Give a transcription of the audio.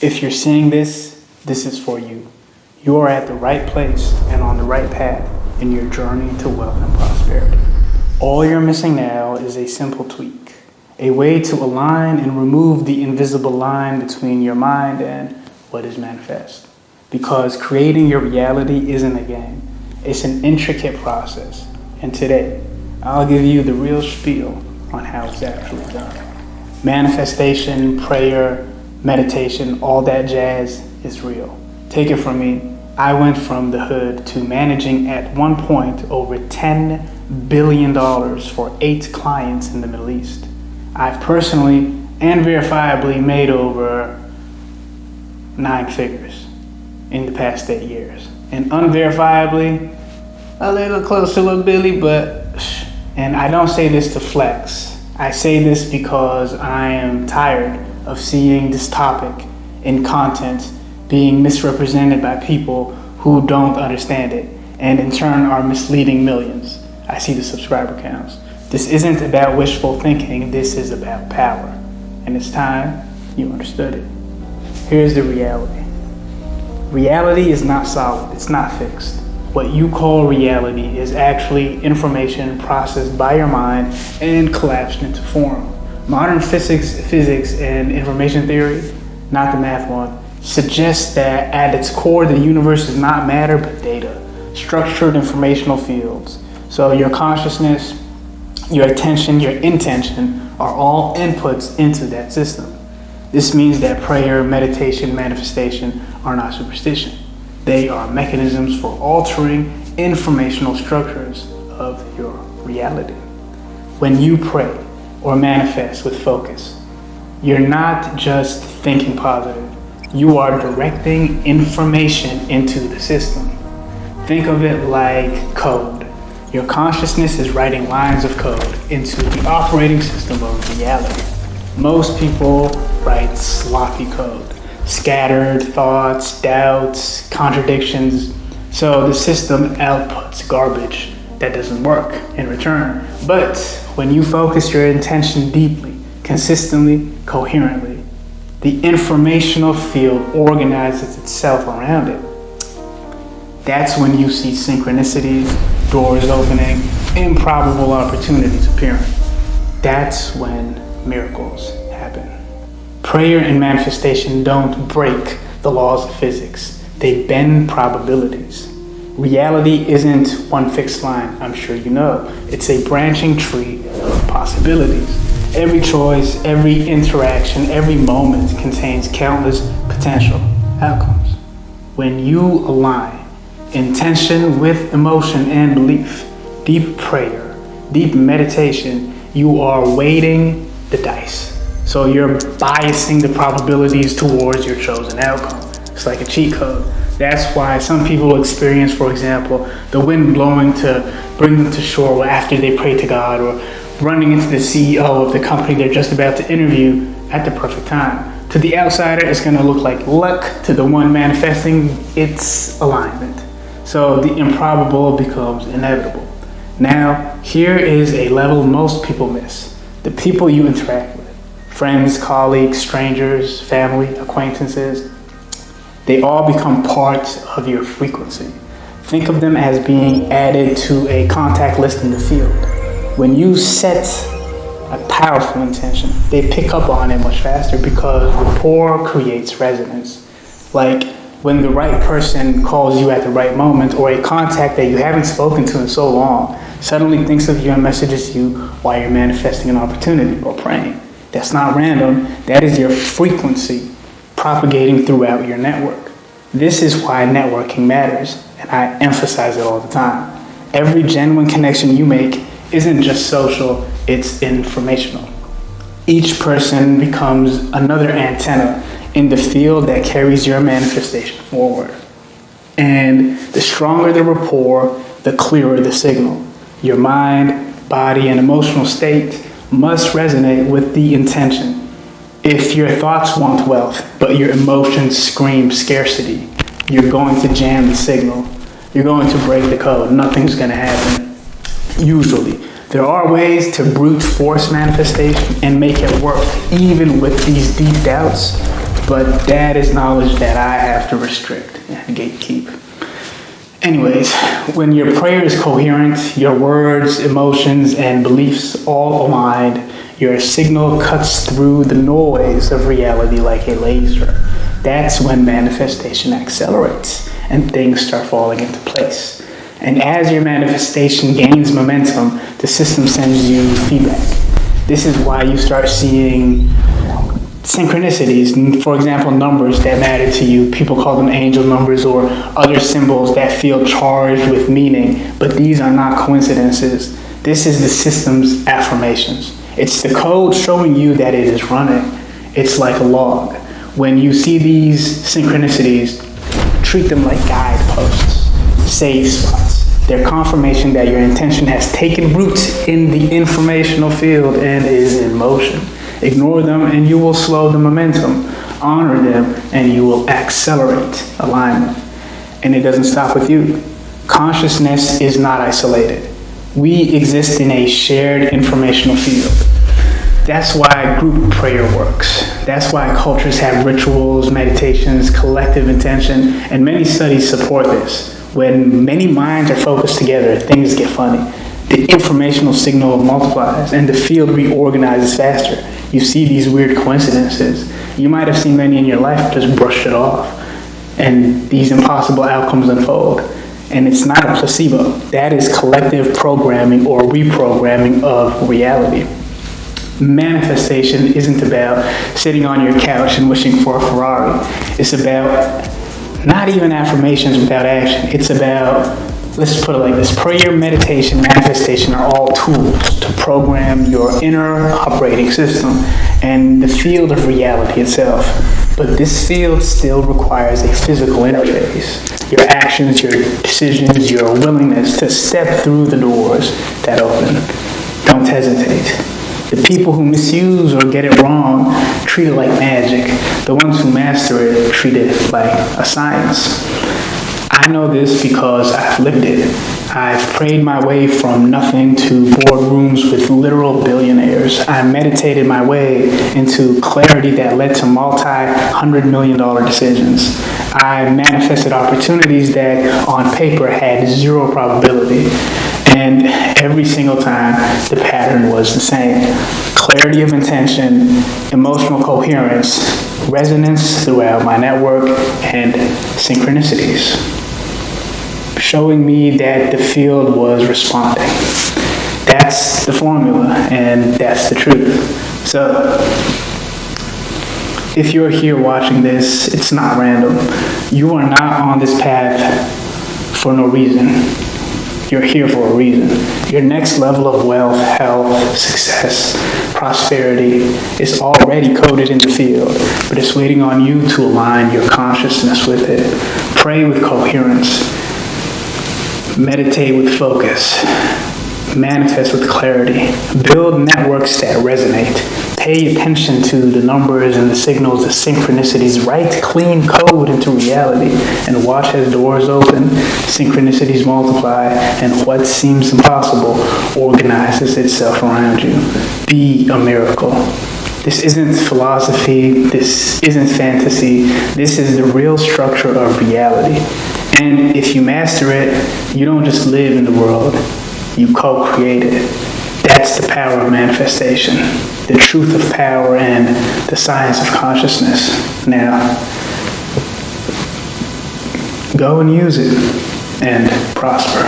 If you're seeing this, this is for you. You are at the right place and on the right path in your journey to wealth and prosperity. All you're missing now is a simple tweak, a way to align and remove the invisible line between your mind and what is manifest. Because creating your reality isn't a game. It's an intricate process. And today, I'll give you the real spiel on how it's actually done. Manifestation, prayer, meditation, all that jazz is real. Take it from me. I went from the hood to managing at one point over $10 billion for 8 clients in the Middle East. I've personally and verifiably made over 9 figures in the past 8 years. And unverifiably, a little close to Little Billy, and I don't say this to flex. I say this because I am tired of seeing this topic in content being misrepresented by people who don't understand it and in turn are misleading millions. I see the subscriber counts. This isn't about wishful thinking, this is about power. And it's time you understood it. Here's the reality. Reality is not solid, it's not fixed. What you call reality is actually information processed by your mind and collapsed into form. Modern physics and information theory, not the math one, suggests that at its core the universe is not matter but data, structured informational fields. So your consciousness, your attention, your intention are all inputs into that system. This means that prayer, meditation, manifestation are not superstition. They are mechanisms for altering informational structures of your reality. When you pray or manifest with focus, you're not just thinking positive. You are directing information into the system. Think of it like code. Your consciousness is writing lines of code into the operating system of reality. Most people write sloppy code, scattered thoughts, doubts, contradictions. So the system outputs garbage that doesn't work in return. But when you focus your intention deeply, consistently, coherently, the informational field organizes itself around it. That's when you see synchronicities, doors opening, improbable opportunities appearing. That's when miracles happen. Prayer and manifestation don't break the laws of physics. They bend probabilities. Reality isn't one fixed line, I'm sure you know. It's a branching tree of possibilities. Every choice, every interaction, every moment contains countless potential outcomes. When you align intention with emotion and belief, deep prayer, deep meditation, you are weighting the dice. So you're biasing the probabilities towards your chosen outcome. It's like a cheat code. That's why some people experience, for example, the wind blowing to bring them to shore after they pray to God, or running into the CEO of the company they're just about to interview at the perfect time. To the outsider, it's going to look like luck. To the one manifesting, it's alignment. So the improbable becomes inevitable. Now, here is a level most people miss. The people you interact with, friends, colleagues, strangers, family, acquaintances, they all become parts of your frequency. Think of them as being added to a contact list in the field. When you set a powerful intention, they pick up on it much faster because rapport creates resonance. Like when the right person calls you at the right moment, or a contact that you haven't spoken to in so long suddenly thinks of you and messages you while you're manifesting an opportunity or praying. That's not random. That is your frequency propagating throughout your network. This is why networking matters, and I emphasize it all the time. Every genuine connection you make isn't just social, it's informational. Each person becomes another antenna in the field that carries your manifestation forward. And the stronger the rapport, the clearer the signal. Your mind, body, and emotional state must resonate with the intention. If your thoughts want wealth, but your emotions scream scarcity, you're going to jam the signal. You're going to break the code. Nothing's going to happen. Usually. There are ways to brute force manifestation and make it work, even with these deep doubts. but that is knowledge that I have to restrict and gatekeep. Anyways, when your prayer is coherent, your words, emotions, and beliefs all aligned, your signal cuts through the noise of reality like a laser. That's when manifestation accelerates and things start falling into place. And as your manifestation gains momentum, the system sends you feedback. This is why you start seeing synchronicities, for example, numbers that matter to you. People call them angel numbers or other symbols that feel charged with meaning, but these are not coincidences. This is the system's affirmations. It's the code showing you that it is running. It's like a log. When you see these synchronicities, treat them like guideposts, save spots. They're confirmation that your intention has taken root in the informational field and is in motion. Ignore them and you will slow the momentum. Honor them and you will accelerate alignment. And it doesn't stop with you. Consciousness is not isolated. We exist in a shared informational field. That's why group prayer works. That's why cultures have rituals, meditations, collective intention, and many studies support this. When many minds are focused together, things get funny. The informational signal multiplies and the field reorganizes faster. You see these weird coincidences. You might have seen many in your life, just brushed it off. And these impossible outcomes unfold. And it's not a placebo. That is collective programming or reprogramming of reality. Manifestation isn't about sitting on your couch and wishing for a Ferrari. It's about not even affirmations without action. It's about, let's put it like this, prayer, meditation, manifestation are all tools to program your inner operating system and the field of reality itself. But this field still requires a physical interface. Your actions, your decisions, your willingness to step through the doors that open. Don't hesitate. The people who misuse or get it wrong treat it like magic. The ones who master it treat it like a science. I know this because I've lived it. I've prayed my way from nothing to boardrooms with literal billionaires. I meditated my way into clarity that led to multi-$100 million decisions. I manifested opportunities that on paper had zero probability. And every single time, the pattern was the same. Clarity of intention, emotional coherence, resonance throughout my network, and synchronicities, showing me that the field was responding. That's the formula, and that's the truth. So, if you're here watching this, it's not random. You are not on this path for no reason. You're here for a reason. Your next level of wealth, health, success, prosperity is already coded in the field, but it's waiting on you to align your consciousness with it. Pray with coherence. Meditate with focus. Manifest with clarity. Build networks that resonate. Pay attention to the numbers and the signals, the synchronicities. Write clean code into reality and watch as doors open, synchronicities multiply, and what seems impossible organizes itself around you. Be a miracle. This isn't philosophy. This isn't fantasy. This is the real structure of reality. And if you master it, you don't just live in the world. You co-create it. That's the power of manifestation, the truth of power, and the science of consciousness. Now, go and use it and prosper.